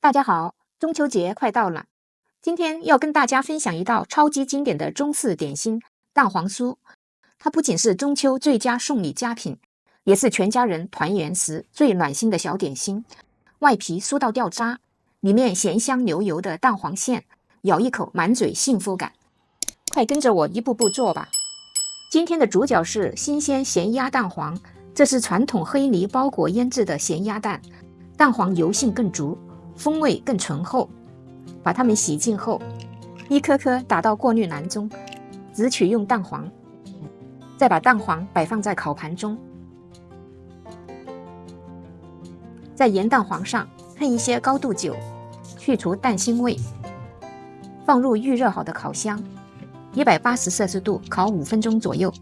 大家好，中秋节快到了，今天要跟大家分享一道超级经典的中式点心蛋黄酥。它不仅是中秋最佳送礼佳品，也是全家人团圆时最暖心的小点心。外皮酥到掉渣，里面咸香流油的蛋黄馅，咬一口满嘴幸福感。快跟着我一步步做吧。今天的主角是新鲜咸鸭蛋黄，这是传统黑泥包裹腌制的咸鸭蛋，蛋黄油性更足，风味更醇厚。把它们洗净后，一颗颗打到过滤篮中，只取用蛋黄。再把蛋黄摆放在烤盘中，在盐蛋黄上喷一些高度酒，去除蛋腥味。放入预热好的烤箱，180摄氏度烤5分钟左右，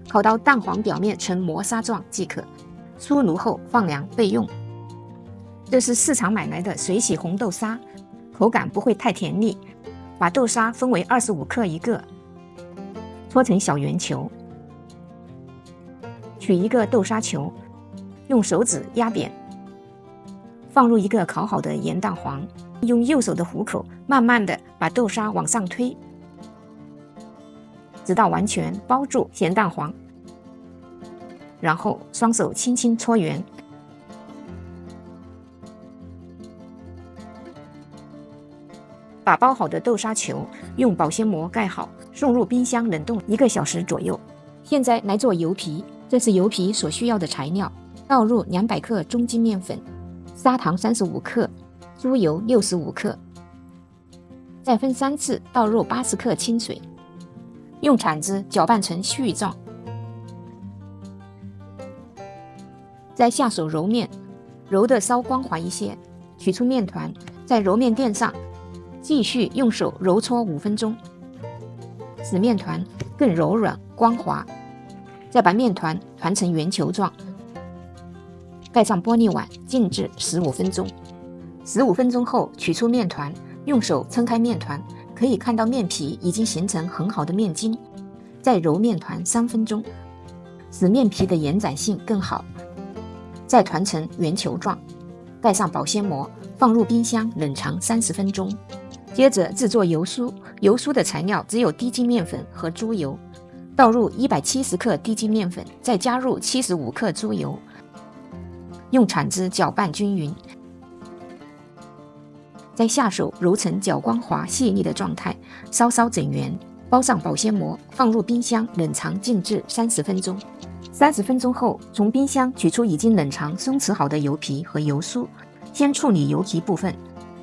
烤到蛋黄表面呈磨砂状即可。出炉后放凉备用。这是市场买来的水洗红豆沙，口感不会太甜腻。把豆沙分为25克一个，搓成小圆球。取一个豆沙球，用手指压扁，放入一个烤好的盐蛋黄，用右手的虎口慢慢的把豆沙往上推，直到完全包住咸蛋黄，然后双手轻轻搓圆。把包好的豆沙球用保鲜膜盖好，送入冰箱冷冻1个小时左右。现在来做油皮，这是油皮所需要的材料：倒入200克中筋面粉，砂糖35克，猪油65克，再分3次倒入80克清水，用铲子搅拌成絮状。再下手揉面，揉得稍光滑一些，取出面团，在揉面垫上继续用手揉搓5分钟，使面团更柔软光滑。再把面团团成圆球状，盖上玻璃碗静置15分钟。15分钟后取出面团，用手撑开面团，可以看到面皮已经形成很好的面筋。再揉面团3分钟，使面皮的延展性更好。再团成圆球状，盖上保鲜膜，放入冰箱冷藏30分钟。接着制作油酥，油酥的材料只有低筋面粉和猪油。倒入170克低筋面粉，再加入75克猪油，用铲子搅拌均匀，再下手揉成较光滑细腻的状态，稍稍整圆，包上保鲜膜，放入冰箱冷藏静置30分钟。30分钟后，从冰箱取出已经冷藏松弛好的油皮和油酥，先处理油皮部分，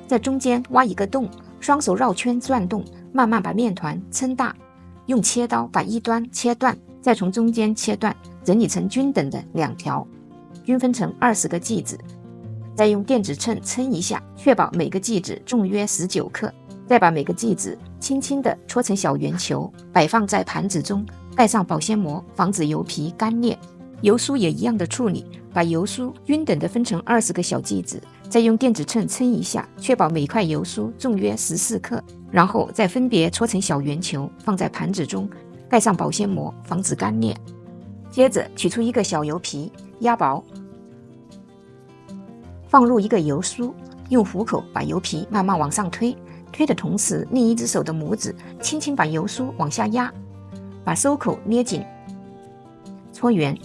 在中间挖一个洞，双手绕圈转动，慢慢把面团撑大，用切刀把一端切断，再从中间切断，整理成均等的2条，均分成20个剂子。再用电子秤称一下，确保每个剂子重约19克。再把每个剂子轻轻地搓成小圆球，摆放在盘子中，盖上保鲜膜，防止油皮干裂。油酥也一样的处理，把油酥均等地分成20个小剂子，再用电子秤称一下，确保每块油酥重约14克。然后再分别搓成小圆球，放在盘子中，盖上保鲜膜，防止干裂。接着取出一个小油皮，压薄，放入一个油酥，用虎口把油皮慢慢往上推，推的同时，另一只手的拇指轻轻把油酥往下压，把收口捏紧，搓圆，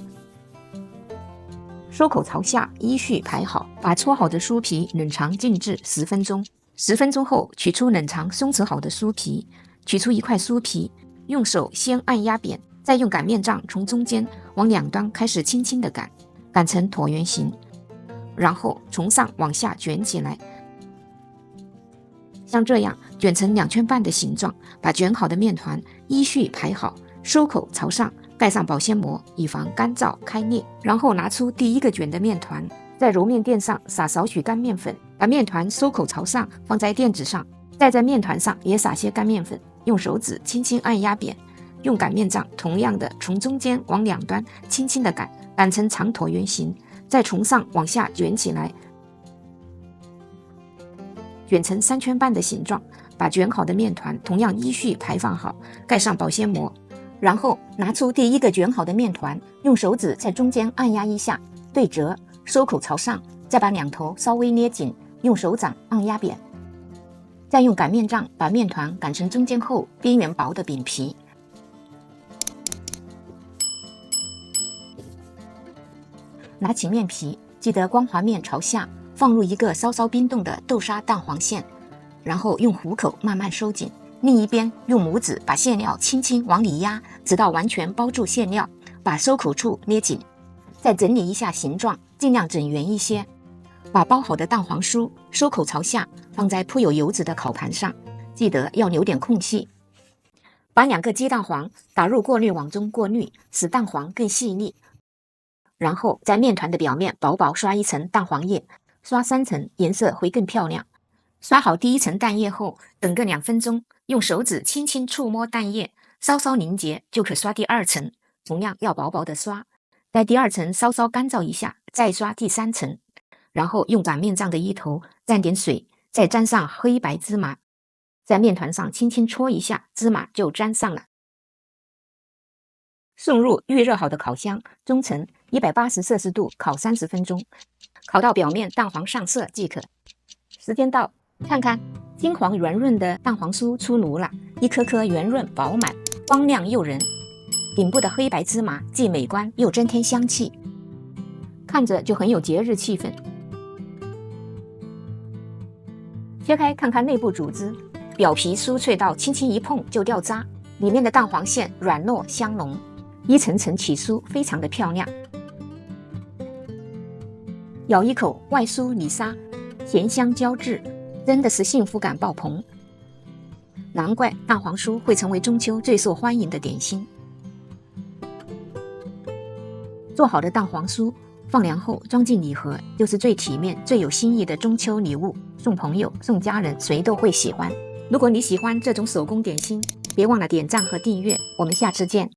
收口朝下，依序排好。把搓好的酥皮冷藏静置10分钟。10分钟后，取出冷藏松弛好的酥皮，取出一块酥皮，用手先按压扁，再用擀面杖从中间往两端开始轻轻地擀，擀成椭圆形，然后从上往下卷起来，像这样卷成2圈半的形状。把卷好的面团依序排好，收口朝上，盖上保鲜膜，以防干燥开裂。然后拿出第一个卷的面团，在揉面垫上撒少许干面粉，把面团收口朝上放在垫子上，再在面团上也撒些干面粉，用手指轻轻按压扁，用擀面杖同样的从中间往两端轻轻地擀成长椭圆形，再从上往下卷起来，卷成3圈半的形状。把卷好的面团同样依序排放好，盖上保鲜膜，然后拿出第一个卷好的面团，用手指在中间按压一下，对折，收口朝上，再把两头稍微捏紧，用手掌按压扁，再用擀面杖把面团擀成中间厚、边缘薄的饼皮。拿起面皮，记得光滑面朝下，放入一个稍稍冰冻的豆沙蛋黄馅，然后用虎口慢慢收紧。另一边用拇指把馅料轻轻往里压，直到完全包住馅料，把收口处捏紧。再整理一下形状，尽量整圆一些。把包好的蛋黄酥收口朝下，放在铺有油脂的烤盘上，记得要留点空隙。把2个鸡蛋黄打入过滤网中过滤，使蛋黄更细腻。然后在面团的表面薄薄刷一层蛋黄液，刷3层，颜色会更漂亮。刷好第1层蛋液后，等个2分钟，用手指轻轻触摸蛋液，稍稍凝结就可刷第2层，同样要薄薄的刷。待第2层稍稍干燥一下，再刷第3层。然后用擀面杖的一头蘸点水，再沾上黑白芝麻，在面团上轻轻搓一下，芝麻就沾上了。送入预热好的烤箱，中层180摄氏度烤30分钟，烤到表面蛋黄上色即可。时间到，看看金黄圆润的蛋黄酥出炉了，一颗颗圆润饱满，光亮诱人。顶部的黑白芝麻既美观又增添香气，看着就很有节日气氛。切开看看内部组织，表皮酥脆到轻轻一碰就掉渣，里面的蛋黄馅软糯香浓，一层层起酥，非常的漂亮。咬一口，外酥里沙，甜香交织，真的是幸福感爆棚。难怪蛋黄酥会成为中秋最受欢迎的点心。做好的蛋黄酥放凉后装进礼盒，就是最体面、最有新意的中秋礼物，送朋友、送家人，谁都会喜欢。如果你喜欢这种手工点心，别忘了点赞和订阅，我们下次见。